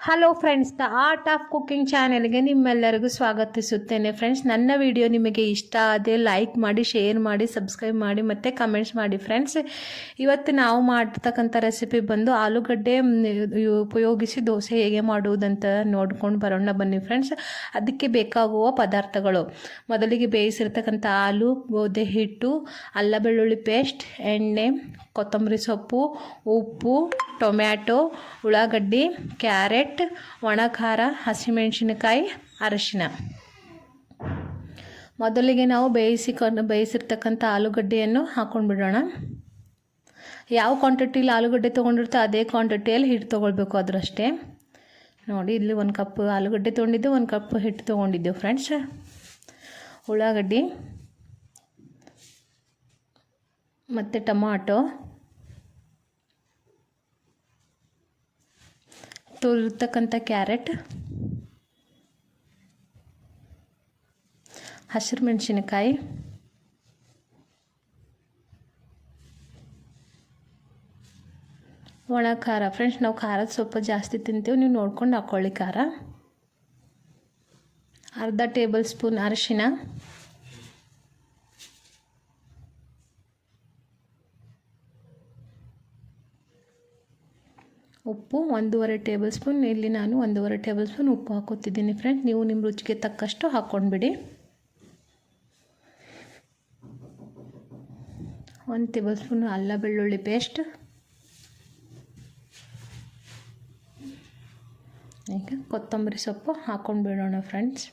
Hello friends, the art of cooking ಚಾನೆಲ್ಗೆ ನಿಮ್ಮೆಲ್ಲರಿಗೂ ಸ್ವಾಗತಿಸುತ್ತೇನೆ. Friends, ನನ್ನ ವಿಡಿಯೋ ನಿಮಗೆ ಇಷ್ಟ ಆದರೆ ಲೈಕ್ ಮಾಡಿ, ಶೇರ್ ಮಾಡಿ, ಸಬ್ಸ್ಕ್ರೈಬ್ ಮಾಡಿ ಮತ್ತು ಕಮೆಂಟ್ಸ್ ಮಾಡಿ. ಫ್ರೆಂಡ್ಸ್, ಇವತ್ತು ನಾವು ಮಾಡ್ತಕ್ಕಂಥ ರೆಸಿಪಿ ಬಂದು ಆಲೂಗಡ್ಡೆ ಉಪಯೋಗಿಸಿ ದೋಸೆ ಹೇಗೆ ಮಾಡುವುದಂತ ನೋಡ್ಕೊಂಡು ಬರೋಣ ಬನ್ನಿ ಫ್ರೆಂಡ್ಸ್. ಅದಕ್ಕೆ ಬೇಕಾಗುವ ಪದಾರ್ಥಗಳು: ಮೊದಲಿಗೆ ಬೇಯಿಸಿರ್ತಕ್ಕಂಥ ಆಲೂ, ಗೋಧಿ ಹಿಟ್ಟು, ಅಲ್ಲ ಬೆಳ್ಳುಳ್ಳಿ ಪೇಸ್ಟ್, ಎಣ್ಣೆ, ಕೊತ್ತಂಬರಿ ಸೊಪ್ಪು, ಉಪ್ಪು, ಟೊಮ್ಯಾಟೊ, ಉಳ್ಳಾಗಡ್ಡಿ, ಕ್ಯಾರೆಟ್, ಒಣ ಖಾರ, ಹಸಿಮೆಣಸಿನಕಾಯಿ, ಅರಿಶಿನ. ಮೊದಲಿಗೆ ನಾವು ಬೇಯಿಸಿರ್ತಕ್ಕಂಥ ಆಲೂಗಡ್ಡೆಯನ್ನು ಹಾಕೊಂಡು ಬಿಡೋಣ. ಯಾವ ಕ್ವಾಂಟಿಟಿಲಿ ಆಲೂಗಡ್ಡೆ ತೊಗೊಂಡಿರ್ತೋ ಅದೇ ಕ್ವಾಂಟಿಟಿಯಲ್ಲಿ ಹಿಟ್ಟು ತೊಗೊಳ್ಬೇಕು. ಅದರಷ್ಟೇ ನೋಡಿ, ಇಲ್ಲಿ 1 ಕಪ್ ಆಲೂಗಡ್ಡೆ ತೊಗೊಂಡಿದ್ದು, 1 ಕಪ್ ಹಿಟ್ಟು ತೊಗೊಂಡಿದ್ದೆವು ಫ್ರೆಂಡ್ಸ್. ಉಳ್ಳಾಗಡ್ಡಿ ಮತ್ತು ಟೊಮಾಟೊ, ತುರಿರ್ತಕ್ಕಂಥ ಕ್ಯಾರೆಟ್, ಹಸಿರು ಮೆಣಸಿನಕಾಯಿ, ಒಣ ಖಾರ. ಫ್ರೆಂಡ್ಸ್, ನಾವು ಖಾರದ ಸ್ವಲ್ಪ ಜಾಸ್ತಿ ತಿಂತೀವಿ, ನೀವು ನೋಡ್ಕೊಂಡು ಹಾಕ್ಕೊಳ್ಳಿ ಖಾರ. ಅರ್ಧ ಟೇಬಲ್ ಸ್ಪೂನ್ ಅರಿಶಿನ, ಉಪ್ಪು 1.5 ಟೇಬಲ್ ಸ್ಪೂನ್. ಇಲ್ಲಿ ನಾನು 1.5 ಟೇಬಲ್ ಸ್ಪೂನ್ ಉಪ್ಪು ಹಾಕೋತಿದ್ದೀನಿ ಫ್ರೆಂಡ್ಸ್. ನೀವು ನಿಮ್ಮ ರುಚಿಗೆ ತಕ್ಕಷ್ಟು ಹಾಕ್ಕೊಂಡ್ಬಿಡಿ. 1 ಟೇಬಲ್ ಸ್ಪೂನ್ ಅಲ್ಲ ಬೆಳ್ಳುಳ್ಳಿ ಪೇಸ್ಟ್. ಈಗ ಕೊತ್ತಂಬರಿ ಸೊಪ್ಪು ಹಾಕ್ಕೊಂಡು ಬಿಡೋಣ ಫ್ರೆಂಡ್ಸ್.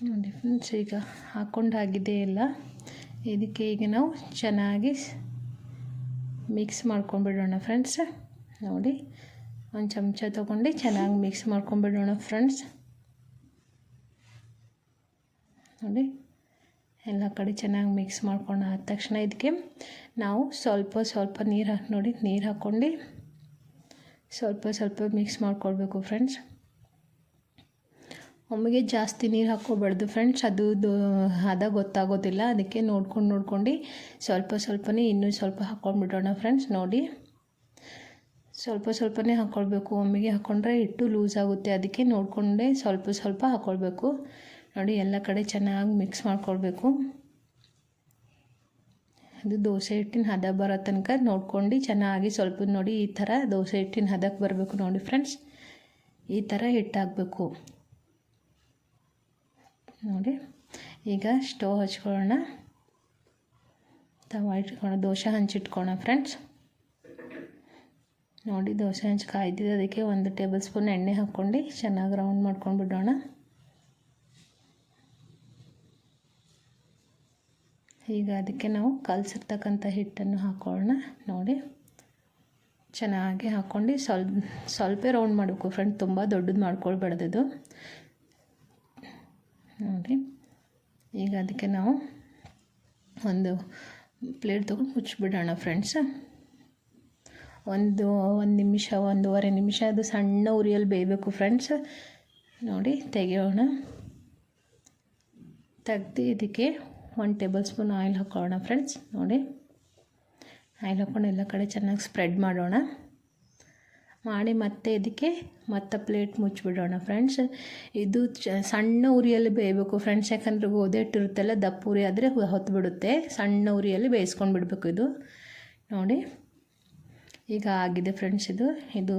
ನೋಡಿ ಫ್ರೆಂಡ್ಸ್, ಈಗ ಹಾಕ್ಕೊಂಡಾಗಿದೆ ಎಲ್ಲ. ಇದಕ್ಕೆ ಈಗ ನಾವು ಚೆನ್ನಾಗಿ ಮಿಕ್ಸ್ ಮಾಡ್ಕೊಂಡ್ಬಿಡೋಣ ಫ್ರೆಂಡ್ಸ್. ನೋಡಿ, 1 ಚಮಚ ತೊಗೊಂಡು ಚೆನ್ನಾಗಿ ಮಿಕ್ಸ್ ಮಾಡ್ಕೊಂಡ್ಬಿಡೋಣ ಫ್ರೆಂಡ್ಸ್. ನೋಡಿ, ಎಲ್ಲ ಕಡೆ ಚೆನ್ನಾಗಿ ಮಿಕ್ಸ್ ಮಾಡ್ಕೊಂಡು ಆದ ತಕ್ಷಣ ಇದಕ್ಕೆ ನಾವು ಸ್ವಲ್ಪ ನೀರು ಹಾಕ್ಕೊಂಡು ಸ್ವಲ್ಪ ಮಿಕ್ಸ್ ಮಾಡ್ಕೊಳ್ಬೇಕು ಫ್ರೆಂಡ್ಸ್. ಒಮ್ಮೆಗೆ ಜಾಸ್ತಿ ನೀರು ಹಾಕ್ಕೋಬಾರ್ದು ಫ್ರೆಂಡ್ಸ್, ಅದು ಹದ ಗೊತ್ತಾಗೋದಿಲ್ಲ. ಅದಕ್ಕೆ ನೋಡ್ಕೊಂಡು ಸ್ವಲ್ಪನೇ ಇನ್ನೂ ಸ್ವಲ್ಪ ಹಾಕ್ಕೊಂಡ್ಬಿಡೋಣ ಫ್ರೆಂಡ್ಸ್. ನೋಡಿ, ಸ್ವಲ್ಪನೇ ಹಾಕ್ಕೊಳ್ಬೇಕು. ಒಮ್ಮೆಗೆ ಹಾಕ್ಕೊಂಡ್ರೆ ಹಿಟ್ಟು ಲೂಸ್ ಆಗುತ್ತೆ. ಅದಕ್ಕೆ ನೋಡಿಕೊಂಡೇ ಸ್ವಲ್ಪ ಹಾಕ್ಕೊಳ್ಬೇಕು. ನೋಡಿ, ಎಲ್ಲ ಕಡೆ ಚೆನ್ನಾಗಿ ಮಿಕ್ಸ್ ಮಾಡ್ಕೊಳ್ಬೇಕು. ಇದು ದೋಸೆ ಹಿಟ್ಟಿನ ಹದ ಬರೋ ತನಕ ನೋಡ್ಕೊಂಡು ಚೆನ್ನಾಗಿ ಸ್ವಲ್ಪ ನೋಡಿ, ಈ ಥರ ದೋಸೆ ಹಿಟ್ಟಿನ ಹದಕ್ಕೆ ಬರಬೇಕು. ನೋಡಿ ಫ್ರೆಂಡ್ಸ್, ಈ ಥರ ಹಿಟ್ಟಾಗಬೇಕು. ನೋಡಿ, ಈಗ ಸ್ಟವ್ ಹಚ್ಕೊಳ್ಳೋಣ. ತವ ಇಟ್ಕೊಳ್ಳೋಣ, ದೋಸೆ ಹಂಚಿಟ್ಕೊಳ್ಳೋಣ ಫ್ರೆಂಡ್ಸ್. ನೋಡಿ, ದೋಸೆ ಹಂಚು ಕಾಯ್ದಿದೆ. ಅದಕ್ಕೆ 1 ಟೇಬಲ್ ಸ್ಪೂನ್ ಎಣ್ಣೆ ಹಾಕ್ಕೊಂಡು ಚೆನ್ನಾಗಿ ರೌಂಡ್ ಮಾಡ್ಕೊಂಡು ಬಿಡೋಣ. ಈಗ ಅದಕ್ಕೆ ನಾವು ಕಲಸಿರ್ತಕ್ಕಂಥ ಹಿಟ್ಟನ್ನು ಹಾಕ್ಕೊಳ್ಳೋಣ. ನೋಡಿ, ಚೆನ್ನಾಗಿ ಹಾಕ್ಕೊಂಡು ಸ್ವಲ್ಪ ರೌಂಡ್ ಮಾಡಬೇಕು ಫ್ರೆಂಡ್, ತುಂಬ ದೊಡ್ಡದು ಮಾಡ್ಕೊಳ್ಬಾರ್ದು. ನೋಡಿ, ಈಗ ಅದಕ್ಕೆ ನಾವು ಒಂದು ಪ್ಲೇಟ್ ತೊಗೊಂಡು ಮುಚ್ಚಿಬಿಡೋಣ ಫ್ರೆಂಡ್ಸ್. ಒಂದು ನಿಮಿಷ, 1.5 ನಿಮಿಷ ಅದು ಸಣ್ಣ ಉರಿಯಲ್ಲಿ ಬೇಯಬೇಕು ಫ್ರೆಂಡ್ಸ್. ನೋಡಿ, ತೆಗೆಯೋಣ. ತೆಗೆದು ಇದಕ್ಕೆ 1 ಟೇಬಲ್ ಸ್ಪೂನ್ ಆಯಿಲ್ ಹಾಕೊಳ್ಳೋಣ ಫ್ರೆಂಡ್ಸ್. ನೋಡಿ, ಆಯಿಲ್ ಹಾಕ್ಕೊಂಡು ಎಲ್ಲ ಕಡೆ ಚೆನ್ನಾಗಿ ಸ್ಪ್ರೆಡ್ ಮಾಡಿ ಮತ್ತೆ ಇದಕ್ಕೆ ಪ್ಲೇಟ್ ಮುಚ್ಚಿಬಿಡೋಣ ಫ್ರೆಂಡ್ಸ್. ಇದು ಸಣ್ಣ ಉರಿಯಲ್ಲಿ ಬೇಯಬೇಕು ಫ್ರೆಂಡ್ಸ್, ಯಾಕಂದರೆ ಗೋಧಿ ಹಿಟ್ಟಿರುತ್ತಲ್ಲ, ದಪ್ಪ ಉರಿ ಆದರೆ ಹೊತ್ಬಿಡುತ್ತೆ. ಸಣ್ಣ ಉರಿಯಲ್ಲಿ ಬೇಯಿಸ್ಕೊಂಡು ಬಿಡಬೇಕು ಇದು. ನೋಡಿ, ಈಗ ಆಗಿದೆ ಫ್ರೆಂಡ್ಸ್. ಇದು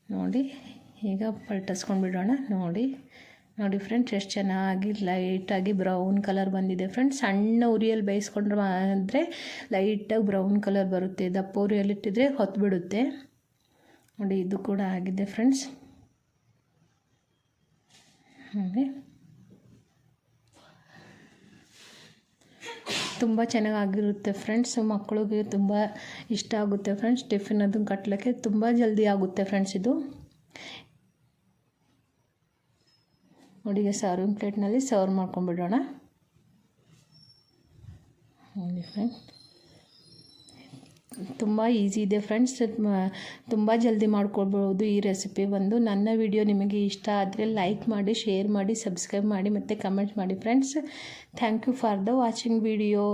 ನೋಡಿ, ಈಗ ಪಲ್ಟಿಸ್ಕೊಂಡು ಬಿಡೋಣ. ನೋಡಿ ಫ್ರೆಂಡ್ಸ್, ಎಷ್ಟು ಚೆನ್ನಾಗಿ ಲೈಟಾಗಿ ಬ್ರೌನ್ ಕಲರ್ ಬಂದಿದೆ ಫ್ರೆಂಡ್ಸ್. ಸಣ್ಣ ಉರಿಯಲ್ಲಿ ಬೇಯಿಸ್ಕೊಂಡ್ರೆ ಅಂದರೆ ಲೈಟಾಗಿ ಬ್ರೌನ್ ಕಲರ್ ಬರುತ್ತೆ. ದಪ್ಪ ಉರಿಯಲ್ಲಿ ಇಟ್ಟಿದ್ರೆ ಹೊತ್ಬಿಡುತ್ತೆ. ನೋಡಿ, ಇದು ಕೂಡ ಆಗಿದೆ ಫ್ರೆಂಡ್ಸ್. ನೋಡಿ, ತುಂಬ ಚೆನ್ನಾಗಿರುತ್ತೆ ಫ್ರೆಂಡ್ಸ್. ಮಕ್ಕಳಿಗೆ ತುಂಬ ಇಷ್ಟ ಆಗುತ್ತೆ ಫ್ರೆಂಡ್ಸ್. ಟಿಫಿನ್ ಅದನ್ನು ಕಟ್ಟಲಿಕ್ಕೆ ತುಂಬ ಜಲ್ದಿ ಆಗುತ್ತೆ ಫ್ರೆಂಡ್ಸ್ ಇದು. ನೋಡಿ, ಈಗ ಸರ್ವಿಂಗ್ ಪ್ಲೇಟ್ನಲ್ಲಿ ಸರ್ವ್ ಮಾಡ್ಕೊಂಡ್ಬಿಡೋಣ. ನೋಡಿ ಫ್ರೆಂಡ್ಸ್, ತುಂಬ ಈಸಿ ಇದೆ ಫ್ರೆಂಡ್ಸ್, ತುಂಬ ಜಲ್ದಿ ಮಾಡ್ಕೊಳ್ಬೋದು ಈ ರೆಸಿಪಿ ಒಂದು. ನನ್ನ ವಿಡಿಯೋ ನಿಮಗೆ ಇಷ್ಟ ಆದರೆ ಲೈಕ್ ಮಾಡಿ, ಶೇರ್ ಮಾಡಿ, ಸಬ್ಸ್ಕ್ರೈಬ್ ಮಾಡಿ ಮತ್ತು ಕಮೆಂಟ್ ಮಾಡಿ friends. Thank you for the watching video.